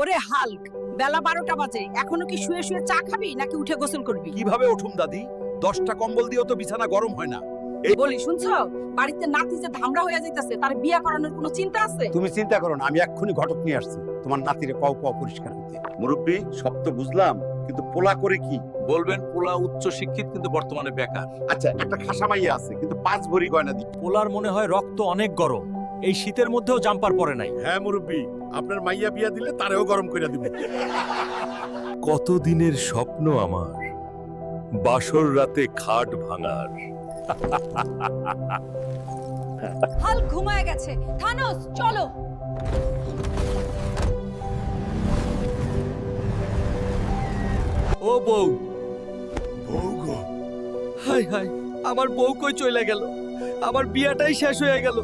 ওরে হাল্ক, বেলা 12টা বাজে, এখনো কি শুয়ে শুয়ে চা খাবি নাকি উঠে গোসল করবি? কিভাবে উঠুম দাদি? 10টা কম্বল দিয়েও তো বিছানা গরম হয় না। বলি শুনছো, বাড়িতে নাতি যে ধামড়া হয়ে যাইতাছে, তার বিয়া করানোর কোনো চিন্তা আছে? তুমি চিন্তা করো না, আমি এক্ষুনি ঘটক নিয়ে আসছি তোমার নাতিরে পাও পাও পরিষ্কার হইতে। মুরব্বী, সব তো বুঝলাম, কিন্তু পোলা করে কি? বলবেন পোলা উচ্চ শিক্ষিত কিন্তু বর্তমানে বেকার। আচ্ছা, একটা খাসা মাইয়া আছে কিন্তু 5 ভরি গয়না দি। পোলার মনে হয় রক্ত অনেক গরম, এই শীতের মধ্যেও জাম্পার পরে নাই। হ্যাঁ মুরব্বী, আপনার মাইয়া বিয়া দিলে তারেও গরম কইরা দিবে। কতদিনের স্বপ্ন আমার, বাসর রাতে খাট ভাঙার। হাল্ক ঘুমায় গেছে। থানোস চলো। ও বউ, বউ গো, হাই হাই, আমার বউ কই চলে গেল? আমার বিয়াটাই শেষ হয়ে গেল।